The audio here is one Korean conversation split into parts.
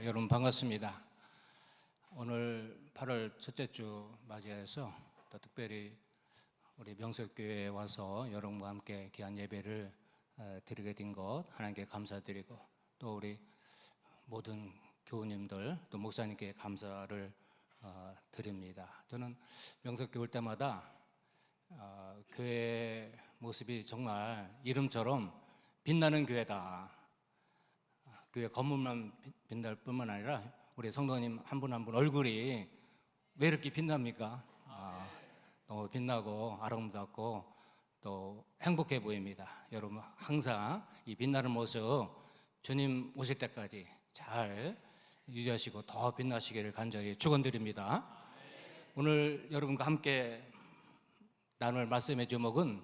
여러분 반갑습니다. 오늘 8월 첫째 주 맞이해서 또 특별히 우리 명석교회에 와서 여러분과 함께 귀한 예배를 드리게 된 것 하나님께 감사드리고, 또 우리 모든 교우님들 또 목사님께 감사를 드립니다. 저는 명석교회 올 때마다 교회 모습이 정말 이름처럼 빛나는 교회다. 교회 건물만 빛날 뿐만 아니라 우리 성도님 한 분 한 분 얼굴이 왜 이렇게 빛납니까? 너무 빛나고 아름답고 또 행복해 보입니다. 여러분 항상 이 빛나는 모습 주님 오실 때까지 잘 유지하시고 더 빛나시기를 간절히 축원드립니다. 오늘 여러분과 함께 나눌 말씀의 제목은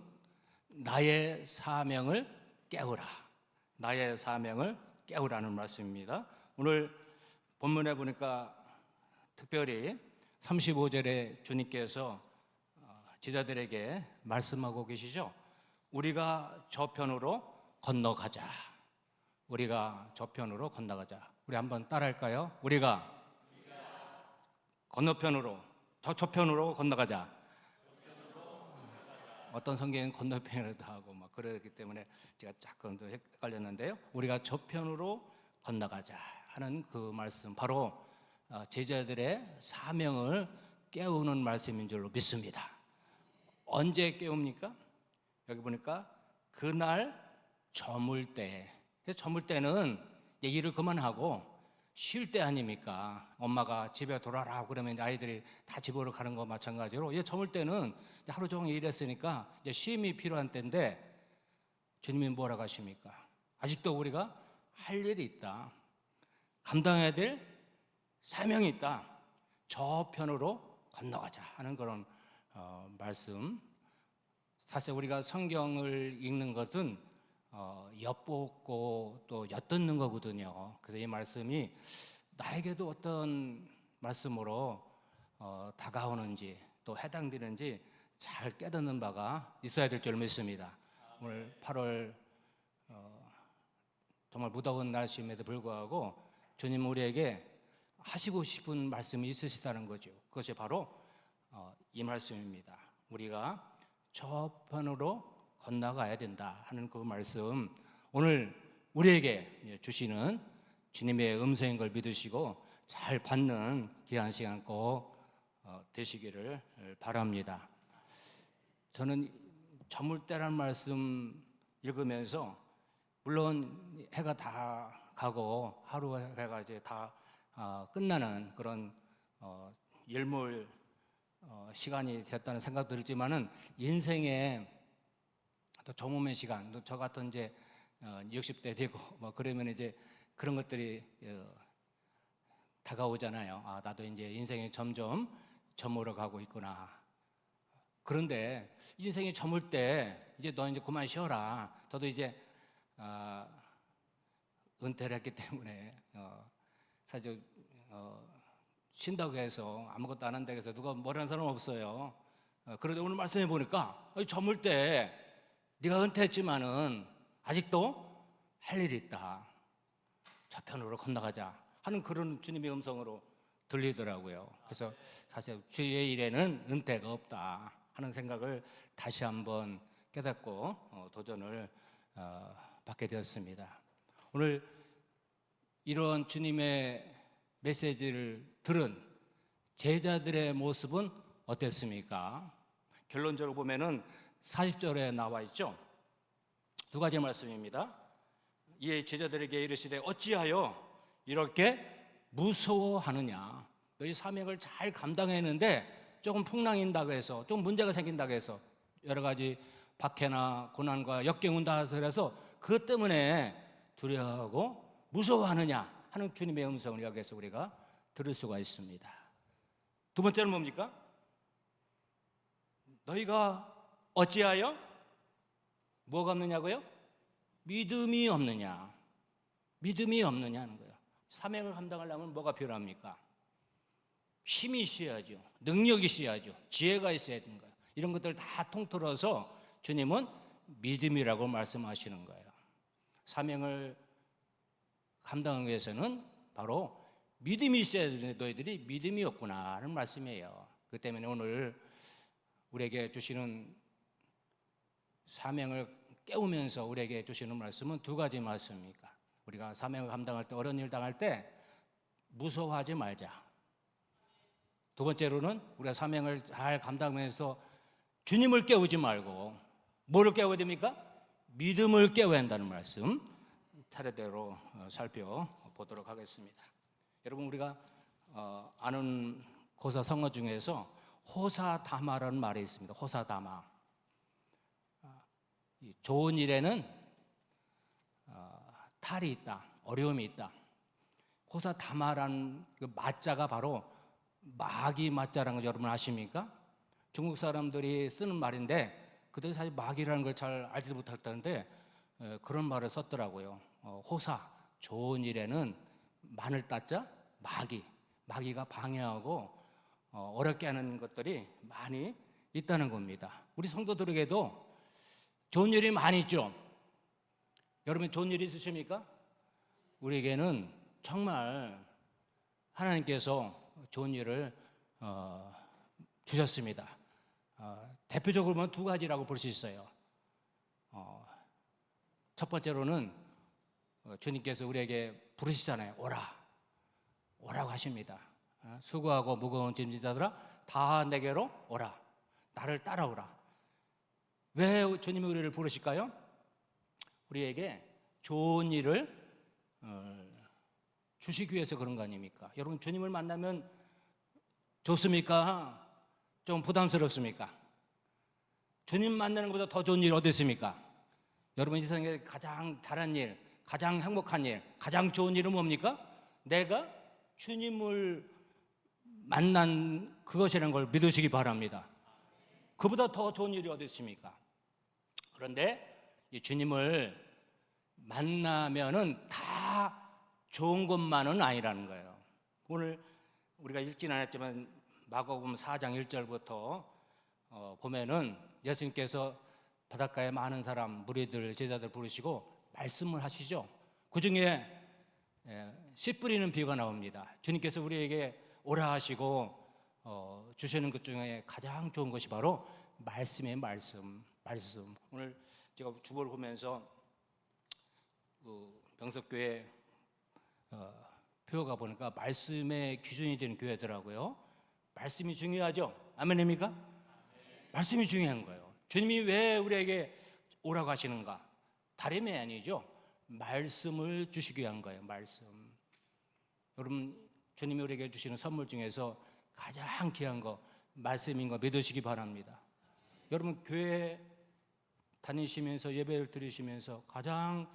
나의 사명을 깨우라. 나의 사명을 깨우라는 말씀입니다. 오늘 본문에 보니까 특별히 35절에 주님께서 제자들에게 말씀하고 계시죠. 우리가 저편으로 건너가자. 우리가 저편으로 건너가자. 우리 한번 따라할까요? 우리가 건너편으로, 저편으로 건너가자. 어떤 성경은 건너편이라도 하고 막 그러기 때문에 제가 조금 더 헷갈렸는데요. 우리가 저편으로 건너가자 하는 그 말씀, 바로 제자들의 사명을 깨우는 말씀인 줄로 믿습니다. 언제 깨웁니까? 여기 보니까 그날 저물 때. 저물 때는 일을 그만하고 쉴 때 아닙니까? 엄마가 집에 돌아라 그러면 아이들이 다 집으로 가는 거 마찬가지로 저물 때는 하루 종일 일했으니까 이제 쉼이 필요한 때인데, 주님이 뭐라고 하십니까? 아직도 우리가 할 일이 있다. 감당해야 될 사명이 있다. 저편으로 건너가자 하는 그런 말씀. 사실 우리가 성경을 읽는 것은 엿보고 또 엿듣는 거거든요. 그래서 이 말씀이 나에게도 어떤 말씀으로 다가오는지 또 해당되는지 잘 깨닫는 바가 있어야 될 줄 믿습니다. 오늘 8월 정말 무더운 날씨임에도 불구하고 주님 우리에게 하시고 싶은 말씀이 있으시다는 거죠. 그것이 바로 이 말씀입니다. 우리가 저편으로 건너가야 된다 하는 그 말씀, 오늘 우리에게 주시는 주님의 음성인 걸 믿으시고 잘 받는 귀한 시간 꼭 되시기를 바랍니다. 저는 저물 때라는 말씀 읽으면서, 물론 해가 다 가고 하루 해가 이제 다 끝나는 그런 일몰 시간이 됐다는 생각도 들지만은, 인생의 또 저물의 시간, 또 저 같은 이제 60대 되고 뭐 그러면 이제 그런 것들이 다가오잖아요. 나도 이제 인생이 점점 저물어 가고 있구나. 그런데 인생이 저물 때 이제 너 이제 그만 쉬어라. 저도 이제 은퇴를 했기 때문에 사실 쉰다고 해서 아무것도 안 한다고 해서 누가 뭐라는 사람 없어요. 그런데 오늘 말씀해 보니까 저물 때 네가 은퇴했지만은 아직도 할 일이 있다. 저편으로 건너가자 하는 그런 주님의 음성으로 들리더라고요. 그래서 사실 주의 일에는 은퇴가 없다 하는 생각을 다시 한번 깨닫고 도전을 받게 되었습니다. 오늘 이런 주님의 메시지를 들은 제자들의 모습은 어땠습니까? 결론적으로 보면은 40절에 나와 있죠. 두 가지 말씀입니다. 이에 제자들에게 이르시되 어찌하여 이렇게 무서워하느냐. 너희 사명을 잘 감당했는데 조금 풍랑인다고 해서, 좀 문제가 생긴다고 해서, 여러 가지 박해나 고난과 역경온다 해서 그것 때문에 두려워하고 무서워하느냐 하는 주님의 음성을 여기서 우리가 들을 수가 있습니다. 두 번째는 뭡니까? 너희가 어찌하여 뭐가 없느냐고요? 믿음이 없느냐. 믿음이 없느냐 하는 거예요. 사명을 감당하려면 뭐가 필요합니까? 힘이 있어야죠. 능력이 있어야죠. 지혜가 있어야 되는 거예요. 이런 것들 다 통틀어서 주님은 믿음이라고 말씀하시는 거예요. 사명을 감당하기 위해서는 바로 믿음이 있어야 되는데 너희들이 믿음이 없구나라는 말씀이에요. 그 때문에 오늘 우리에게 주시는 사명을 깨우면서 우리에게 주시는 말씀은 두 가지 말씀입니다. 우리가 사명을 감당할 때, 어려운 일 당할 때 무서워하지 말자. 두 번째로는 우리가 사명을 잘 감당하면서 주님을 깨우지 말고 뭐를 깨워야 됩니까? 믿음을 깨워야 한다는 말씀 차례대로 살펴보도록 하겠습니다. 여러분, 우리가 아는 고사 성어 중에서 호사다마라는 말이 있습니다. 호사다마. 좋은 일에는 탈이 있다, 어려움이 있다. 호사다마라는 그 마자가 바로 마귀 마자라는 거 여러분 아십니까? 중국 사람들이 쓰는 말인데 그들이 사실 마귀라는 걸 잘 알지도 못했다는데 그런 말을 썼더라고요. 호사, 좋은 일에는 마늘 따자 마귀가 방해하고 어렵게 하는 것들이 많이 있다는 겁니다. 우리 성도들에게도 좋은 일이 많이 있죠. 여러분 좋은 일 있으십니까? 우리에게는 정말 하나님께서 좋은 일을 주셨습니다. 대표적으로 보면 두 가지라고 볼 수 있어요. 첫 번째로는 주님께서 우리에게 부르시잖아요. 오라고 하십니다. 수고하고 무거운 짐진 자들아 다 내게로 오라. 나를 따라오라. 왜 주님이 우리를 부르실까요? 우리에게 좋은 일을 주시기 위해서 그런 거 아닙니까? 여러분 주님을 만나면 좋습니까? 좀 부담스럽습니까? 주님 만나는 것보다 더 좋은 일 어디 있습니까? 여러분 이 세상에 가장 잘한 일, 가장 행복한 일, 가장 좋은 일은 뭡니까? 내가 주님을 만난 그것이라는 걸 믿으시기 바랍니다. 그보다 더 좋은 일이 어디 있습니까? 그런데 이 주님을 만나면은 다 좋은 것만은 아니라는 거예요. 오늘 우리가 읽지는 않았지만 마가복음 4장 1절부터 보면은 예수님께서 바닷가에 많은 사람, 무리들, 제자들 부르시고 말씀을 하시죠. 그 중에 씨 뿌리는 비유가 나옵니다. 주님께서 우리에게 오라 하시고 주시는 것 중에 가장 좋은 것이 바로 말씀의 말씀. 오늘 제가 주보를 보면서 그 병석교회 표가 보니까 말씀의 기준이 되는 교회더라고요. 말씀이 중요하죠. 아멘입니까? 말씀이 중요한 거예요. 주님이 왜 우리에게 오라고 하시는가? 다름이 아니죠. 말씀을 주시기 위한 거예요. 말씀. 여러분 주님이 우리에게 주시는 선물 중에서 가장 귀한 거 말씀인 거 믿으시기 바랍니다. 여러분 교회 다니시면서 예배를 드리시면서 가장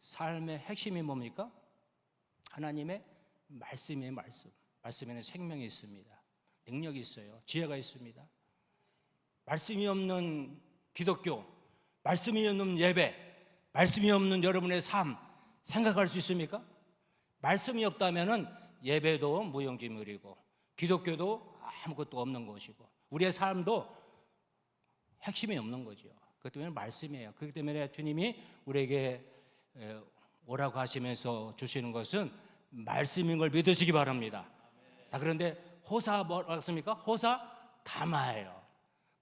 삶의 핵심이 뭡니까? 하나님의 말씀의 말씀. 말씀에는 생명이 있습니다. 능력이 있어요. 지혜가 있습니다. 말씀이 없는 기독교, 말씀이 없는 예배, 말씀이 없는 여러분의 삶 생각할 수 있습니까? 말씀이 없다면은 예배도 무용지물이고 기독교도 아무것도 없는 것이고 우리의 삶도 핵심이 없는 거죠. 그것 때문에 말씀이에요. 그렇기 때문에 주님이 우리에게 오라고 하시면서 주시는 것은 말씀인 걸 믿으시기 바랍니다. 자, 그런데 호사 뭐라고 했습니까? 호사 담아예요.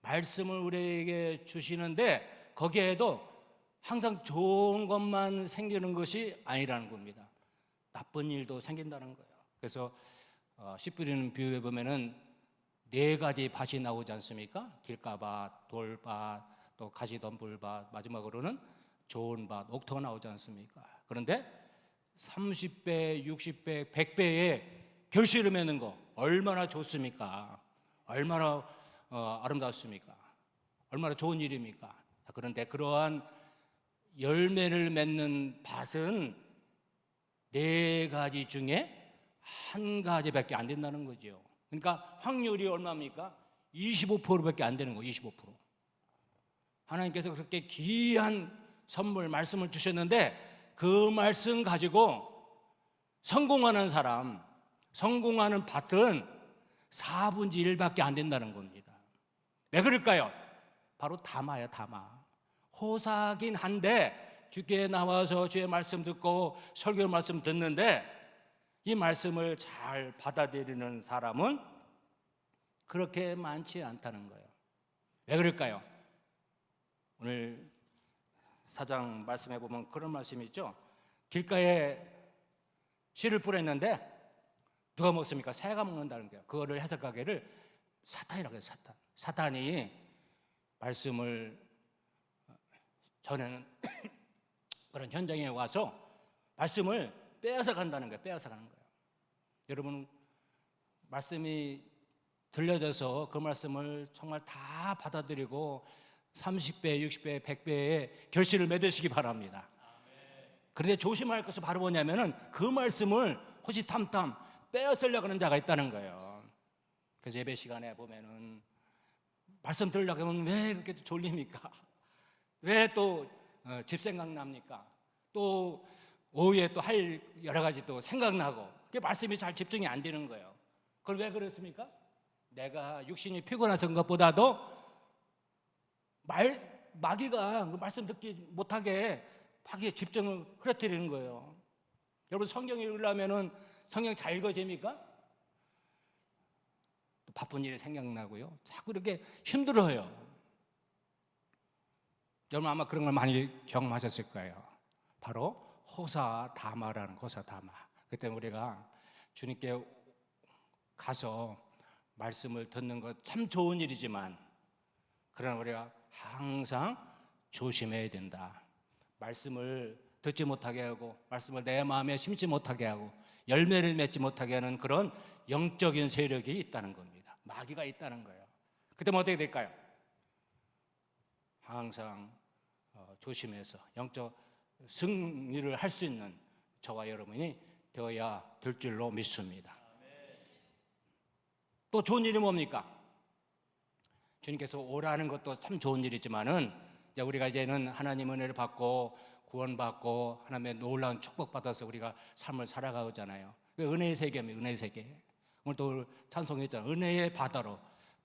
말씀을 우리에게 주시는데 거기에도 항상 좋은 것만 생기는 것이 아니라는 겁니다. 나쁜 일도 생긴다는 거예요. 그래서 씨 뿌리는 비유에 보면은 4가지 밭이 나오지 않습니까? 길가밭, 돌밭, 또 가시덤불밭, 마지막으로는 좋은 밭, 옥토가 나오지 않습니까? 그런데 30배, 60배, 100배의 결실을 맺는 거 얼마나 좋습니까? 얼마나 아름답습니까? 얼마나 좋은 일입니까? 그런데 그러한 열매를 맺는 밭은 4가지 중에 1가지밖에 안 된다는 거죠. 그러니까 확률이 얼마입니까? 25%밖에 안 되는 거예요. 25%. 하나님께서 그렇게 귀한 선물, 말씀을 주셨는데 그 말씀 가지고 성공하는 사람, 성공하는 밭은 4분의 1밖에 안 된다는 겁니다. 왜 그럴까요? 바로 담아요, 담아. 호사긴 한데 주께 나와서 주의 말씀 듣고 설교 말씀 듣는데 이 말씀을 잘 받아들이는 사람은 그렇게 많지 않다는 거예요. 왜 그럴까요? 오늘 4장 말씀해 보면 그런 말씀이 있죠. 길가에 씨를 뿌렸는데 누가 먹습니까? 새가 먹는다는 거예요. 그거를 해석하기를 사탄이라고 해요. 사탄이 말씀을 전하는 그런 현장에 와서 말씀을 빼앗아 간다는 거예요. 빼앗아 가는 거예요. 여러분, 말씀이 들려져서 그 말씀을 정말 다 받아들이고 30배, 60배, 100배의 결실을 맺으시기 바랍니다. 그런데 조심할 것이 바로 뭐냐면은 그 말씀을 호시탐탐 빼앗으려고 하는 자가 있다는 거예요. 그래서 예배 시간에 보면은 말씀 들으려고 하면 왜 이렇게 졸립니까? 왜 또 집 생각납니까? 또 오후에 또 할 여러 가지 또 생각나고 그 말씀이 잘 집중이 안 되는 거예요. 그걸 왜 그렇습니까? 내가 육신이 피곤해서인 것보다도 마귀가 그 말씀 듣기 못하게 마귀의 집중을 흐트리는 거예요. 여러분, 성경 읽으려면은 성경 잘 읽어집니까? 또 바쁜 일이 생각나고요. 자꾸 이렇게 힘들어요. 여러분 아마 그런 걸 많이 경험하셨을 거예요. 바로 호사다마라는 호사다마. 그때 우리가 주님께 가서 말씀을 듣는 것 참 좋은 일이지만 그러나 우리가 항상 조심해야 된다. 말씀을 듣지 못하게 하고 말씀을 내 마음에 심지 못하게 하고 열매를 맺지 못하게 하는 그런 영적인 세력이 있다는 겁니다. 마귀가 있다는 거예요. 그때면 어떻게 될까요? 항상 조심해서 영적 승리를 할 수 있는 저와 여러분이 되어야 될 줄로 믿습니다. 또 좋은 일이 뭡니까? 주님께서 오라는 것도 참 좋은 일이지만은 이제 우리가 이제는 하나님 은혜를 받고 구원받고 하나님의 놀라운 축복받아서 우리가 삶을 살아가잖아요. 은혜의 세계입니다. 은혜의 세계. 오늘 또 찬송했잖아요. 은혜의 바다로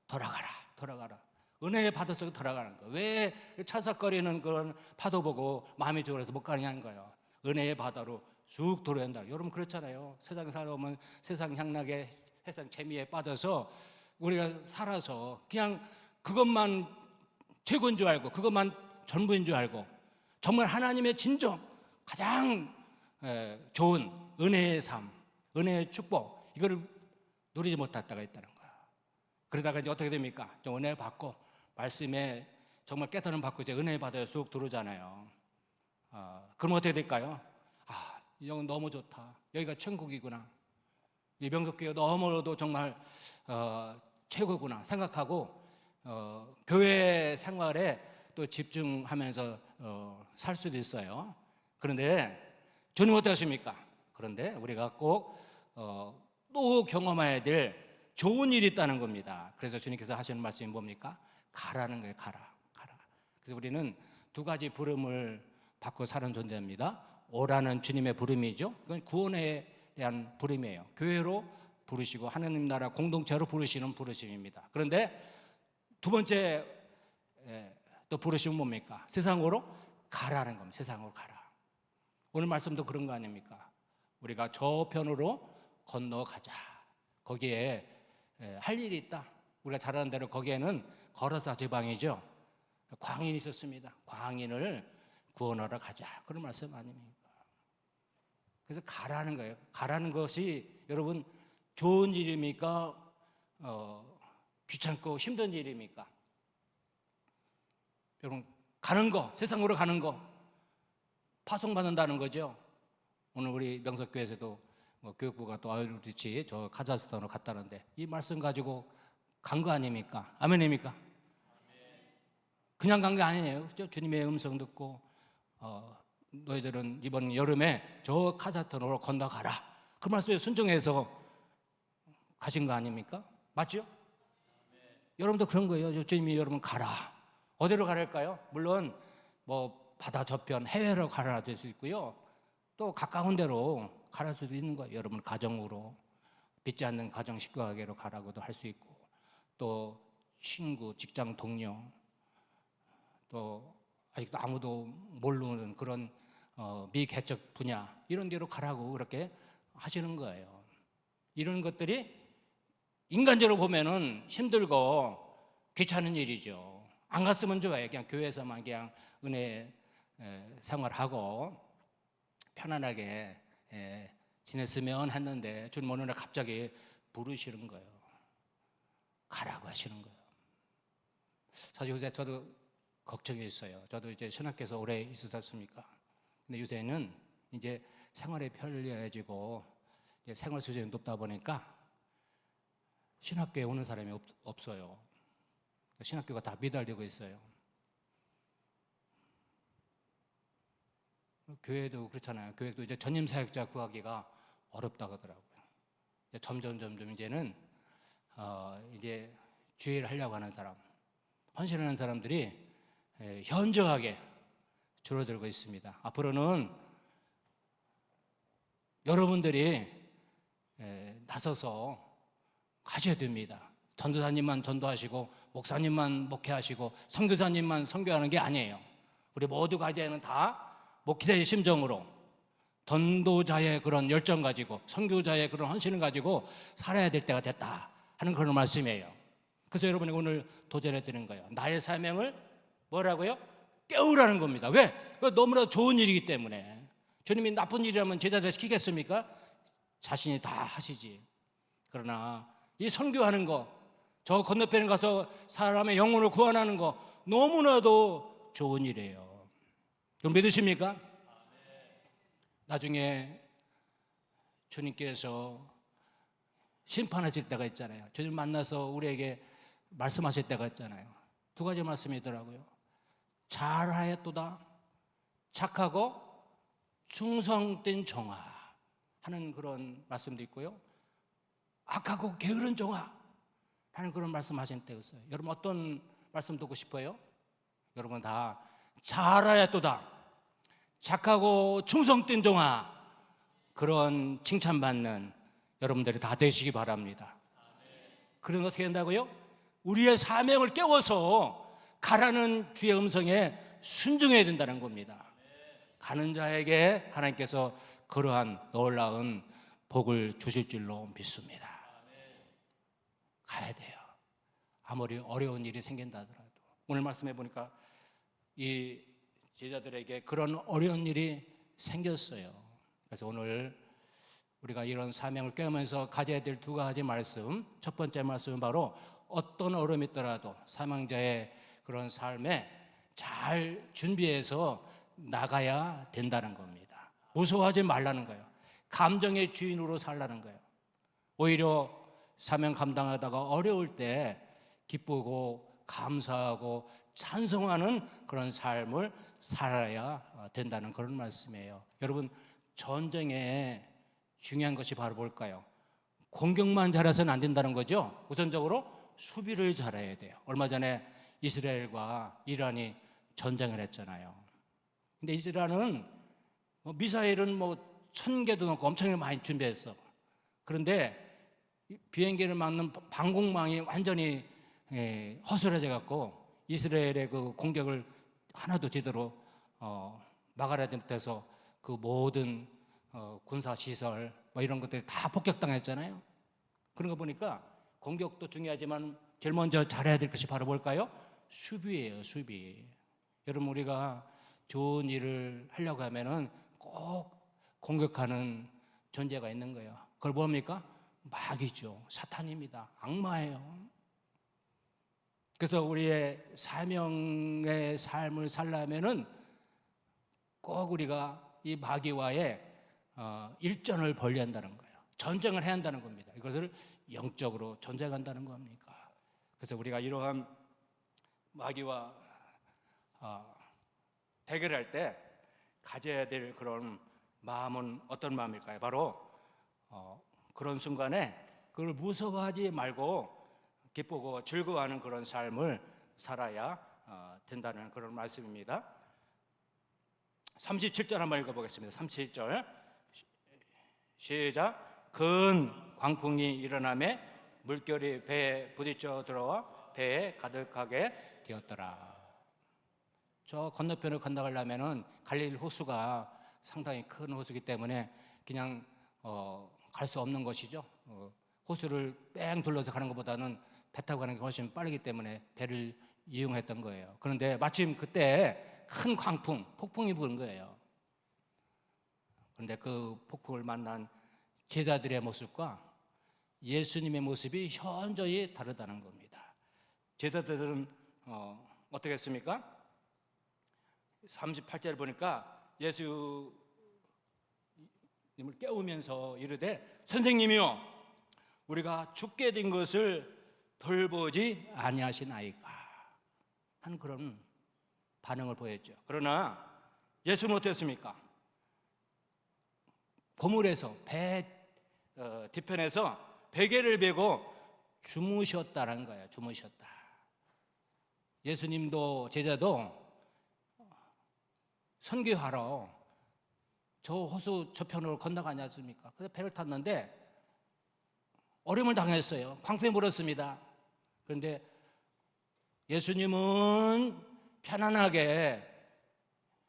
돌아가라, 돌아가라. 은혜의 바다속에 돌아가는 거. 왜 차삭거리는 그런 파도 보고 마음이 졸여서 못 가냐는 거예요. 은혜의 바다로 쑥 돌아야 한다. 여러분 그렇잖아요. 세상에 살다 보면 세상 향락에 세상 재미에 빠져서 우리가 살아서 그냥 그것만 최고인 줄 알고 그것만 전부인 줄 알고 정말 하나님의 진정 가장 좋은 은혜의 삶, 은혜의 축복 이거를 누리지 못했다가 있다는 거야. 그러다가 이제 어떻게 됩니까? 좀 은혜 받고 말씀에 정말 깨달음 받고 이제 은혜 받아야 쑥 들어오잖아요. 그럼 어떻게 될까요? 여기 너무 좋다. 여기가 천국이구나. 이 명석교회가 너무도 정말 최고구나 생각하고 교회 생활에 또 집중하면서 살 수도 있어요. 그런데 주님 어떠십니까? 그런데 우리가 꼭 또 경험해야 될 좋은 일이 있다는 겁니다. 그래서 주님께서 하시는 말씀이 뭡니까? 가라는 거예요. 가라. 그래서 우리는 두 가지 부름을 받고 사는 존재입니다. 오라는 주님의 부름이죠. 그건 구원에 대한 부름이에요. 교회로 부르시고 하나님 나라 공동체로 부르시는 부르심입니다. 그런데 두 번째 또 부르심은 뭡니까? 세상으로 가라는 겁니다. 세상으로 가라. 오늘 말씀도 그런 거 아닙니까? 우리가 저편으로 건너가자. 거기에 할 일이 있다. 우리가 잘 아는 대로 거기에는 거라사 지방이죠. 광인이 있었습니다. 광인을 구원하러 가자. 그런 말씀 아닙니까? 그래서 가라는 거예요. 가라는 것이 여러분 좋은 일입니까? 귀찮고 힘든 일입니까? 여러분 가는 거, 세상으로 가는 거 파송받는다는 거죠. 오늘 우리 명석교회에서도 교육부가 또 아이루치 저 카자흐스탄으로 갔다는데 이 말씀 가지고 간 거 아닙니까? 아멘입니까? 그냥 간 게 아니에요. 그렇죠? 주님의 음성 듣고 너희들은 이번 여름에 저 카자흐스탄으로 건너가라. 그 말씀에 순종해서 가신 거 아닙니까? 맞죠? 여러분도 그런 거예요. 주님이 여러분 가라. 어디로 가랄까요? 물론 바다 저편 해외로 가라 될 수 있고요. 또 가까운 데로 가라 수도 있는 거예요. 여러분 가정으로 믿지 않는 가정 식구에게로 가라고도 할 수 있고 또 친구, 직장 동료 또 아직도 아무도 모르는 그런 미개척 분야 이런 데로 가라고 그렇게 하시는 거예요. 이런 것들이 인간적으로 보면은 힘들고 귀찮은 일이죠. 안 갔으면 좋아요. 그냥 교회에서만 그냥 은혜 생활하고 편안하게 지냈으면 했는데 주님 어느 날 갑자기 부르시는 거예요. 가라고 하시는 거예요. 사실 요새 저도 걱정이 있어요. 저도 이제 신학교에서 오래 있었습니까? 근데 요새는 이제 생활이 편리해지고 생활 수준이 높다 보니까 신학교에 오는 사람이 없어요. 신학교가 다 미달되고 있어요. 교회도 그렇잖아요. 교회도 이제 전임 사역자 구하기가 어렵다고 하더라고요. 점점 이제는 이제 주의를 하려고 하는 사람, 헌신하는 사람들이 현저하게 줄어들고 있습니다. 앞으로는 여러분들이 나서서 가셔야 됩니다. 전도사님만 전도하시고 목사님만 목회하시고 선교사님만 선교하는 게 아니에요. 우리 모두가 이제는 다 목회자의 심정으로 전도자의 그런 열정 가지고 선교자의 그런 헌신을 가지고 살아야 될 때가 됐다 하는 그런 말씀이에요. 그래서 여러분이 오늘 도전해 드리는 거예요. 나의 사명을 뭐라고요? 깨우라는 겁니다. 왜? 그거 너무나 좋은 일이기 때문에. 주님이 나쁜 일이라면 제자들 시키겠습니까? 자신이 다 하시지. 그러나 이 선교하는 거, 저 건너편에 가서 사람의 영혼을 구원하는 거 너무나도 좋은 일이에요. 그럼 믿으십니까? 나중에 주님께서 심판하실 때가 있잖아요. 주님 만나서 우리에게 말씀하실 때가 있잖아요. 두 가지 말씀이더라고요. 잘하였도다, 착하고 충성된 종아 하는 그런 말씀도 있고요. 악하고 게으른 종아 하는 그런 말씀하신 때가 있어요. 여러분 어떤 말씀 듣고 싶어요? 여러분 다 잘하였도다, 착하고 충성된 종아, 그런 칭찬받는 여러분들이 다 되시기 바랍니다. 그럼 어떻게 한다고요? 우리의 사명을 깨워서 가라는 주의 음성에 순종해야 된다는 겁니다. 가는 자에게 하나님께서 그러한 놀라운 복을 주실 줄로 믿습니다. 가야 돼요. 아무리 어려운 일이 생긴다 하더라도. 오늘 말씀해 보니까 이 제자들에게 그런 어려운 일이 생겼어요. 그래서 오늘 우리가 이런 사명을 깨우면서 가져야 될 두 가지 말씀, 첫 번째 말씀은 바로 어떤 어려움이 있더라도 사명자의 그런 삶에 잘 준비해서 나가야 된다는 겁니다. 무서워하지 말라는 거예요. 감정의 주인으로 살라는 거예요. 오히려 사명 감당하다가 어려울 때 기쁘고 감사하고 찬송하는 그런 삶을 살아야 된다는 그런 말씀이에요. 여러분, 전쟁에 중요한 것이 바로 뭘까요? 공격만 잘해서는 안 된다는 거죠. 우선적으로 수비를 잘해야 돼요. 얼마 전에 이스라엘과 이란이 전쟁을 했잖아요. 근데 이스라엘은 미사일은 1000개도 넘고 엄청나게 많이 준비했어. 그런데 비행기를 막는 방공망이 완전히 허술해져 갖고 이스라엘의 그 공격을 하나도 제대로 막아내지 못해서 그 모든 군사시설 이런 것들이 다 폭격당했잖아요. 그런 거 보니까 공격도 중요하지만 제일 먼저 잘해야 될 것이 바로 뭘까요? 수비예요, 수비. 여러분, 우리가 좋은 일을 하려고 하면은 꼭 공격하는 존재가 있는 거예요. 그걸 뭡니까? 마귀죠. 사탄입니다. 악마예요. 그래서 우리의 사명의 삶을 살려면은 꼭 우리가 이 마귀와의 일전을 벌여야 한다는 거예요. 전쟁을 해야 한다는 겁니다. 이것을 영적으로 전쟁한다는 겁니까? 그래서 우리가 이러한 마귀와 대결할 때 가져야 될 그런 마음은 어떤 마음일까요? 바로 그런 순간에 그걸 무서워하지 말고 기쁘고 즐거워하는 그런 삶을 살아야 된다는 그런 말씀입니다. 37절 한번 읽어보겠습니다. 37절 시작. 큰 광풍이 일어나매 물결이 배에 부딪혀 들어와 배에 가득하게 되었더라. 저 건너편을 건너가려면은 갈릴리 호수가 상당히 큰 호수이기 때문에 그냥 갈 수 없는 것이죠. 호수를 뺑 둘러서 가는 것보다는 배 타고 가는 게 훨씬 빠르기 때문에 배를 이용했던 거예요. 그런데 마침 그때 큰 광풍, 폭풍이 부는 거예요. 그런데 그 폭풍을 만난 제자들의 모습과 예수님의 모습이 현저히 다르다는 겁니다. 제자들은 어떻게 했습니까? 38절을 보니까 예수님을 깨우면서 이르되 선생님이요 우리가 죽게 된 것을 돌보지 아니하시나이까 하는 그런 반응을 보였죠. 그러나 예수는 어땠습니까? 고물에서 배 뒤편에서 베개를 베고 주무셨다는 거예요. 주무셨다. 예수님도 제자도 선교하러 저 호수 저편으로 건너가지 않습니까? 그래서 배를 탔는데 어려움을 당했어요. 광풍에 물었습니다. 그런데 예수님은 편안하게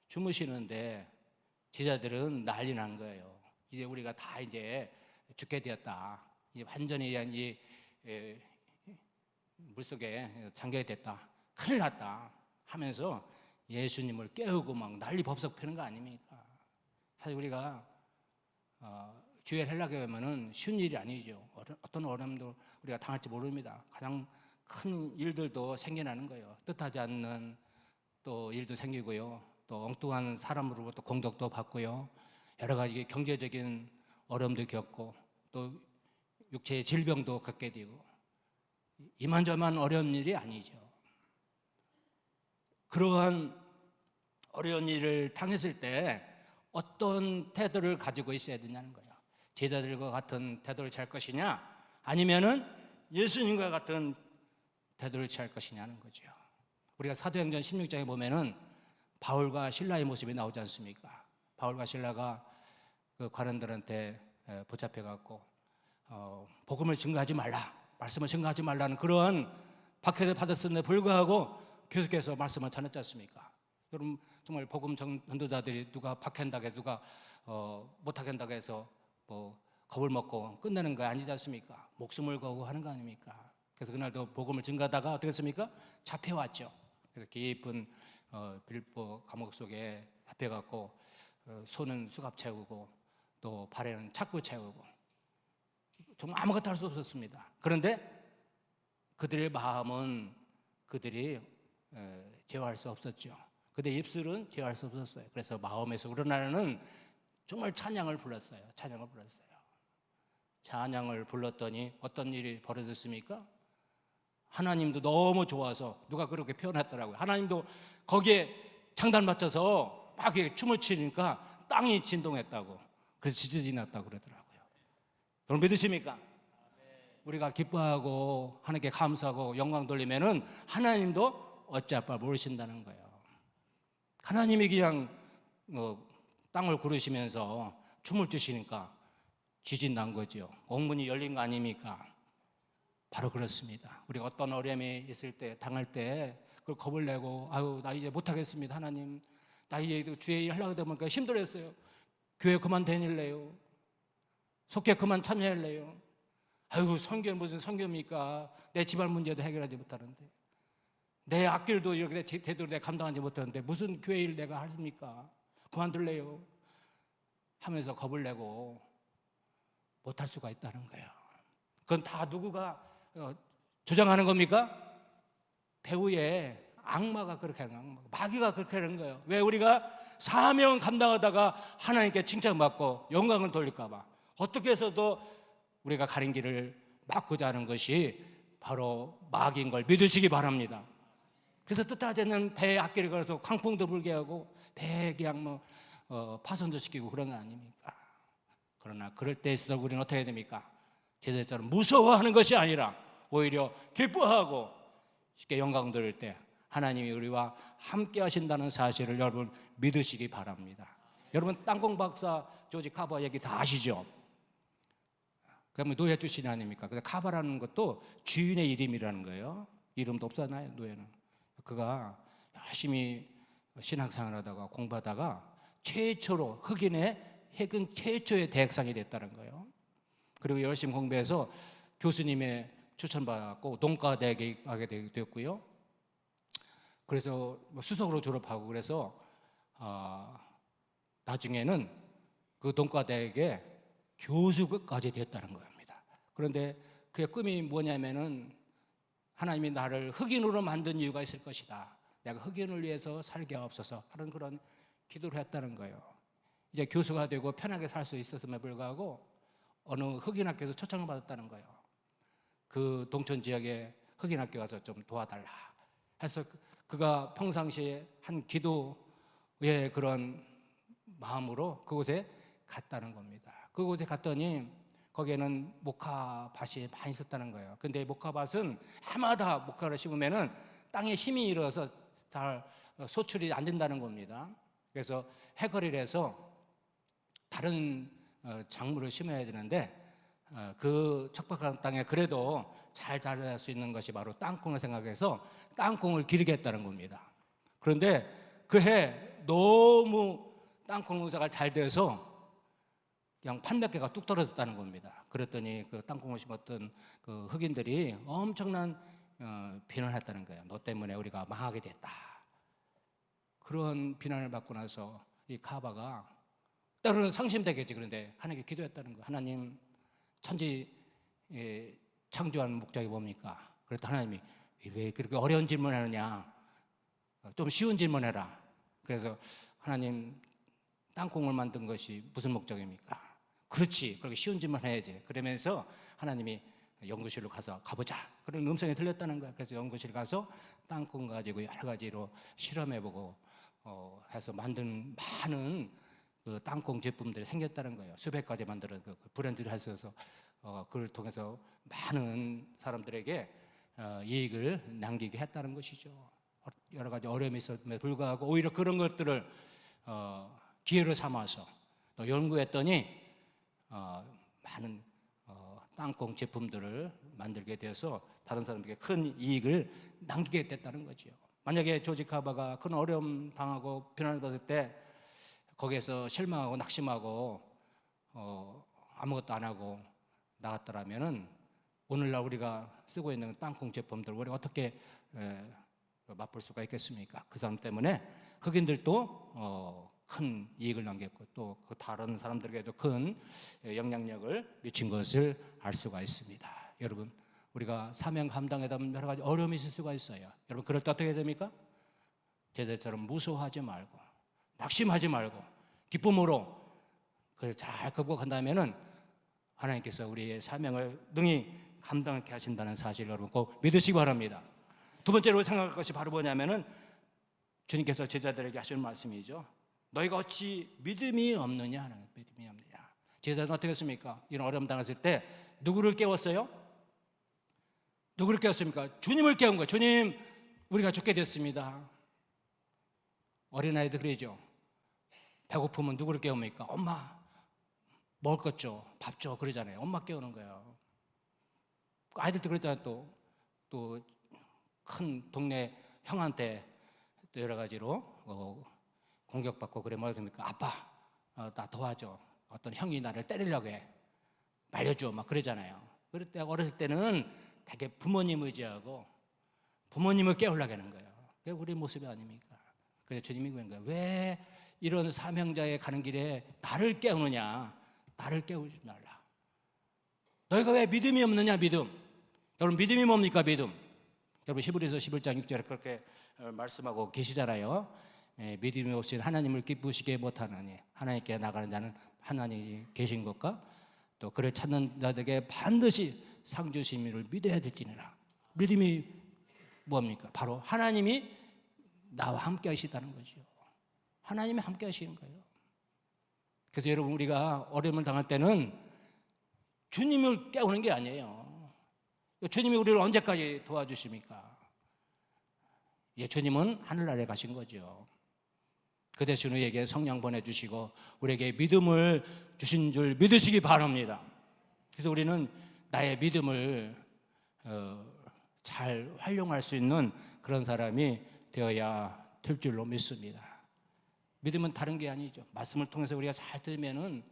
주무시는데 제자들은 난리 난 거예요. 이제 우리가 다 이제 죽게 되었다. 이제 완전히 이 물속에 잠겨야 됐다. 큰일 났다 하면서 예수님을 깨우고 막 난리 법석 펴는 거 아닙니까? 사실 우리가 주일 헬라교회 오면은 쉬운 일이 아니죠. 어떤 어려움도 우리가 당할지 모릅니다. 가장 큰 일들도 생겨나는 거예요. 뜻하지 않는 또 일도 생기고요. 또 엉뚱한 사람으로부터 공격도 받고요. 여러 가지 경제적인 어려움도 겪고 또 육체의 질병도 겪게 되고 이만저만 어려운 일이 아니죠. 그러한 어려운 일을 당했을 때 어떤 태도를 가지고 있어야 되냐는 거예요. 제자들과 같은 태도를 취할 것이냐 아니면은 예수님과 같은 태도를 취할 것이냐는 거죠. 우리가 사도행전 16장에 보면은 바울과 신라의 모습이 나오지 않습니까? 바울과 신라가 그 관원들한테 붙잡혀 갖고 복음을 증거하지 말라, 말씀을 증거하지 말라는 그러한 박해를 받았음에도 불구하고 계속해서 말씀을 전했지 않습니까? 여러분 정말 복음 전도자들이 누가 박해한다고 해서 누가 못하겠다고 해서 뭐 겁을 먹고 끝내는 거 아니지 않습니까? 목숨을 걸고 하는 거 아닙니까? 그래서 그날도 복음을 증거하다가 어떻게 했습니까? 잡혀왔죠. 그래서 깊은 빌보 감옥 속에 잡혀갖고 손은 수갑 채우고 또 발에는 착구 채우고 정말 아무것도 할 수 없었습니다. 그런데 그들의 마음은 그들이 제어할 수 없었죠. 그들의 입술은 제어할 수 없었어요. 그래서 마음에서 우러나는 정말 찬양을 불렀어요. 찬양을 불렀어요. 찬양을 불렀더니 어떤 일이 벌어졌습니까? 하나님도 너무 좋아서 누가 그렇게 표현했더라고요. 하나님도 거기에 장단 맞춰서 막 춤을 추니까 땅이 진동했다고. 그래서 지진이 났다고 그러더라고요. 여러분 믿으십니까? 우리가 기뻐하고 하나님께 감사하고 영광 돌리면은 하나님도 어찌할 바 모르신다는 거예요. 하나님이 그냥 땅을 구르시면서 춤을 추시니까 지진 난 거죠. 옥문이 열린 거 아닙니까? 바로 그렇습니다. 우리가 어떤 어려움이 있을 때, 당할 때 그걸 겁을 내고 아유 나 이제 못하겠습니다. 하나님 나 이제 주의 일 하려고 보니까 힘들었어요. 교회 그만 다닐래요. 속회 그만 참여할래요. 아유 선교는 무슨 선교입니까? 내 집안 문제도 해결하지 못하는데 내 앞길도 이렇게 제대로 내가 감당하지 못하는데 무슨 교회 일 내가 합니까? 그만둘래요 하면서 겁을 내고 못할 수가 있다는 거예요. 그건 다 누구가 조장하는 겁니까? 배후에 악마가 그렇게 하는 거예요. 마귀가 그렇게 하는 거예요. 왜? 우리가 사명 감당하다가 하나님께 칭찬받고 영광을 돌릴까 봐 어떻게 해서도 우리가 가는 길을 막고자 하는 것이 바로 마귀인 걸 믿으시기 바랍니다. 그래서 뜻하지 않는 배에 앞길을 걸어서 광풍도 불게 하고 배에 그냥 파손도 시키고 그런 거 아닙니까? 그러나 그럴 때일수록 우리는 어떻게 해야 됩니까? 제자처럼 무서워하는 것이 아니라 오히려 기뻐하고 쉽게 영광 돌릴 때 하나님이 우리와 함께 하신다는 사실을 여러분 믿으시기 바랍니다. 여러분 땅콩 박사 조지 카바 얘기 다 아시죠? 그러면 노예 출신이 아닙니까? 근데 카바라는 것도 주인의 이름이라는 거예요. 이름도 없잖아요, 노예는. 그가 열심히 신앙생활 하다가 공부하다가 최초로 흑인 최초의 대학생이 됐다는 거예요. 그리고 열심히 공부해서 교수님의 추천받았고 동과대학에 가게 되었고요. 그래서 수석으로 졸업하고 그래서 나중에는 그 동과대학에 교수까지 됐다는 겁니다. 그런데 그의 꿈이 뭐냐면은 하나님이 나를 흑인으로 만든 이유가 있을 것이다. 내가 흑인을 위해서 살게 하옵소서 하는 그런 기도를 했다는 거예요. 이제 교수가 되고 편하게 살 수 있었음에 불구하고 어느 흑인 학교에서 초청을 받았다는 거예요. 그 동촌 지역에 흑인 학교 가서 좀 도와달라 해서 그가 평상시에 한 기도의 그런 마음으로 그곳에 갔다는 겁니다. 그곳에 갔더니 거기에는 목화밭이 많이 있었다는 거예요. 근데 목화밭은 해마다 목화를 심으면은 땅에 힘이 일어서 잘 소출이 안 된다는 겁니다. 그래서 해거리를 해서 다른 작물을 심어야 되는데 그 척박한 땅에 그래도 잘 자랄 수 있는 것이 바로 땅콩을 생각해서 땅콩을 기르겠다는 겁니다. 그런데 그 해 너무 땅콩 농사가 잘 돼서 그냥 800개가 뚝 떨어졌다는 겁니다. 그랬더니 그 땅콩을 심었던 그 흑인들이 엄청난 비난을 했다는 거예요. 너 때문에 우리가 망하게 됐다. 그런 비난을 받고 나서 이 카바가 때로는 상심되겠지. 그런데 하나님께 기도했다는 거예요. 하나님, 천지 창조한 목적이 뭡니까? 그랬더니 하나님이 왜 그렇게 어려운 질문을 하느냐, 좀 쉬운 질문해라. 그래서 하나님, 땅콩을 만든 것이 무슨 목적입니까? 그렇지, 그렇게 쉬운 질문 해야지. 그러면서 하나님이 연구실로 가보자, 그런 음성이 들렸다는 거야. 그래서 연구실 가서 땅콩 가지고 여러 가지로 실험해보고 해서 만든 많은 그 땅콩 제품들이 생겼다는 거예요. 수백 가지 만드는 그 브랜드를 하셔서 그걸 통해서 많은 사람들에게 이익을 남기게 했다는 것이죠. 여러 가지 어려움이 있었음에 불구하고 오히려 그런 것들을 기회로 삼아서 또 연구했더니 많은 땅콩 제품들을 만들게 되어서 다른 사람들에게 큰 이익을 남기게 됐다는 거죠. 만약에 조지 카바가 큰 어려움 당하고 비난을 받을 때 거기에서 실망하고 낙심하고 아무것도 안 하고 나갔더라면은 오늘날 우리가 쓰고 있는 땅콩 제품들 우리가 어떻게 맛볼 수가 있겠습니까? 그 사람 때문에 흑인들도 큰 이익을 남겼고 또 그 다른 사람들에게도 큰 영향력을 미친 것을 알 수가 있습니다. 여러분, 우리가 사명 감당하다 보면 여러 가지 어려움이 있을 수가 있어요. 여러분, 그럴 때 어떻게 됩니까? 제자처럼 무서워하지 말고 낙심하지 말고 기쁨으로 그걸 잘 극복한다면은 하나님께서 우리의 사명을 능히 감당하게 하신다는 사실을 여러분 꼭 믿으시기 바랍니다. 두 번째로 생각할 것이 바로 뭐냐면은 주님께서 제자들에게 하시는 말씀이죠. 너희가 어찌 믿음이 없느냐 하는 거예요. 믿음이 없느냐. 제자들은 어떻게 했습니까? 이런 어려움 당했을 때 누구를 깨웠어요? 누구를 깨웠습니까? 주님을 깨운 거예요. 주님, 우리가 죽게 됐습니다. 어린아이도 그러죠. 배고프면 누구를 깨웁니까? 엄마, 먹을 것 줘, 밥 줘, 그러잖아요. 엄마 깨우는 거예요. 아이들도 그랬잖아요. 또 큰 동네 형한테 또 여러 가지로 공격받고 그래 뭐라 됩니까? 아빠, 나 도와줘. 어떤 형이 나를 때리려고 해. 말려줘, 막 그러잖아요. 그럴 때 어렸을 때는 되게 부모님 의지하고 부모님을 깨우려고 하는 거예요. 그게 우리 모습이 아닙니까? 그래서 주님이 그런 거예요. 왜 이런 사명자에 가는 길에 나를 깨우느냐? 나를 깨우지 말라. 너희가 왜 믿음이 없느냐? 믿음. 여러분, 믿음이 뭡니까? 믿음. 여러분, 히브리서 11장 6절에 그렇게 말씀하고 계시잖아요. 믿음이 없이 하나님을 기쁘시게 못하느니 하나님께 나가는 자는 하나님이 계신 것과 또 그를 찾는 자들에게 반드시 상 주심을 믿어야 될지니라. 믿음이 뭡니까? 바로 하나님이 나와 함께 하시다는 거죠. 하나님이 함께 하시는 거예요. 그래서 여러분, 우리가 어려움을 당할 때는 주님을 깨우는 게 아니에요. 주님이 우리를 언제까지 도와주십니까? 예, 주님은 하늘나라에 가신 거죠. 그 대신 우리에게 성령 보내주시고 우리에게 믿음을 주신 줄 믿으시기 바랍니다. 그래서 우리는 나의 믿음을 잘 활용할 수 있는 그런 사람이 되어야 될 줄로 믿습니다. 믿음은 다른 게 아니죠. 말씀을 통해서 우리가 잘 들으면은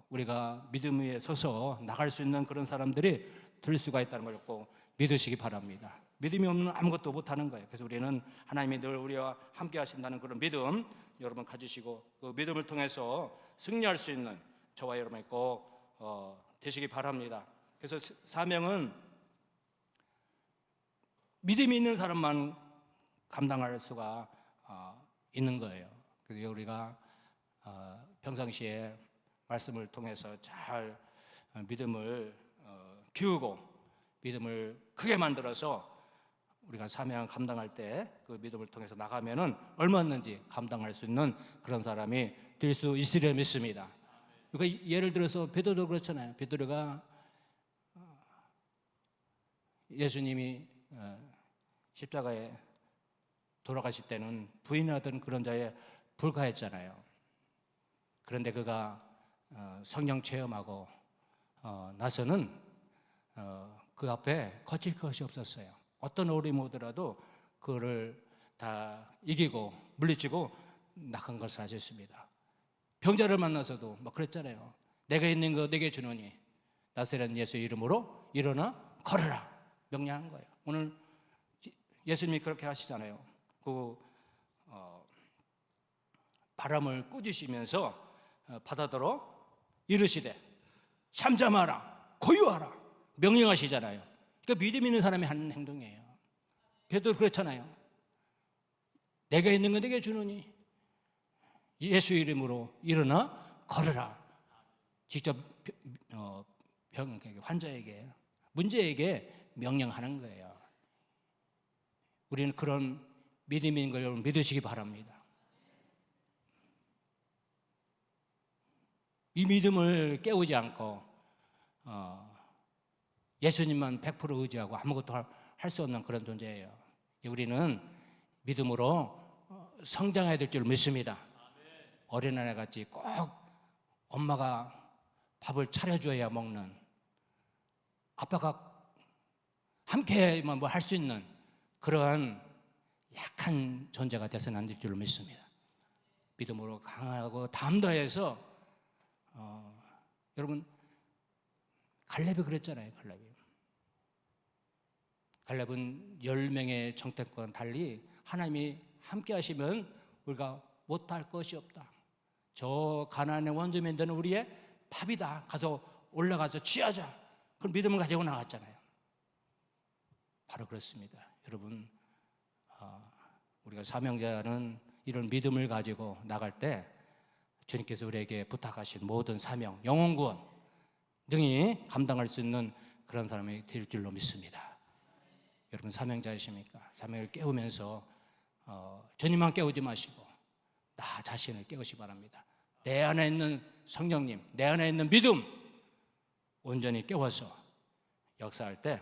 우리가 믿음 위에 서서 나갈 수 있는 그런 사람들이 될 수가 있다는 걸 꼭 믿으시기 바랍니다. 믿음이 없는 아무것도 못하는 거예요. 그래서 우리는 하나님이 늘 우리와 함께 하신다는 그런 믿음 여러분 가지시고 그 믿음을 통해서 승리할 수 있는 저와 여러분이 꼭 되시기 바랍니다. 그래서 사명은 믿음이 있는 사람만 감당할 수가 있는 거예요. 그래서 우리가 평상시에 말씀을 통해서 잘 믿음을 키우고 믿음을 크게 만들어서 우리가 사명 감당할 때 그 믿음을 통해서 나가면은 얼마든지 감당할 수 있는 그런 사람이 될 수 있으려 믿습니다. 그러니까 예를 들어서 베드로도 그렇잖아요. 베드로가 예수님이 십자가에 돌아가실 때는 부인하던 그런 자에 불과했잖아요. 그런데 그가 성령 체험하고 나서는 그 앞에 거칠 것이 없었어요. 어떤 어려움이 오더라도 그거를 다 이기고 물리치고 나간 것을 아셨습니다. 병자를 만나서도 막 그랬잖아요. 내가 있는 거 내게 주노니 나사렛 예수 이름으로 일어나 걸어라 명령한 거예요. 오늘 예수님이 그렇게 하시잖아요. 그 바람을 꾸짖으시면서 바다더러 이르시되 잠잠하라 고요하라 명령하시잖아요. 그러니까 믿음 있는 사람이 하는 행동이에요. 베드로 그렇잖아요. 내가 있는 거 내게 주노니 예수 이름으로 일어나 걸으라. 직접 환자에게 문제에게 명령하는 거예요. 우리는 그런 믿음인 걸 여러분 믿으시기 바랍니다. 이 믿음을 깨우지 않고 예수님만 100% 의지하고 아무것도 할 수 없는 그런 존재예요. 우리는 믿음으로 성장해야 될 줄 믿습니다. 어린아이 같이 꼭 엄마가 밥을 차려줘야 먹는, 아빠가 함께만 뭐 할 수 있는 그러한 약한 존재가 돼서는 안 될 줄 믿습니다. 믿음으로 강하고 담 다해서 여러분 갈렙이 그랬잖아요. 갈렙은 10명의 정탐과는 달리 하나님이 함께 하시면 우리가 못할 것이 없다. 저 가나안의 원주민들은 우리의 밥이다. 가서 올라가서 취하자. 그런 믿음을 가지고 나갔잖아요. 바로 그렇습니다. 여러분 우리가 사명자는 이런 믿음을 가지고 나갈 때 주님께서 우리에게 부탁하신 모든 사명, 영혼 구원 등이 감당할 수 있는 그런 사람이 될 줄로 믿습니다. 여러분 사명자이십니까? 사명을 깨우면서 주님만 깨우지 마시고 나 자신을 깨우시기 바랍니다. 내 안에 있는 성령님, 내 안에 있는 믿음 온전히 깨워서 역사할 때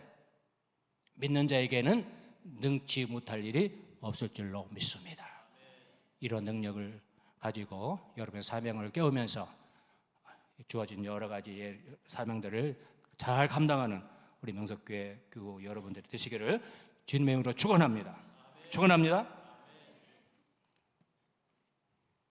믿는 자에게는 능치 못할 일이 없을 줄로 믿습니다. 이런 능력을 가지고 여러분의 사명을 깨우면서 주어진 여러 가지 사명들을 잘 감당하는 우리 명석교회 교우 여러분들이 되시기를 주님의 이름으로 축원합니다. 축원합니다.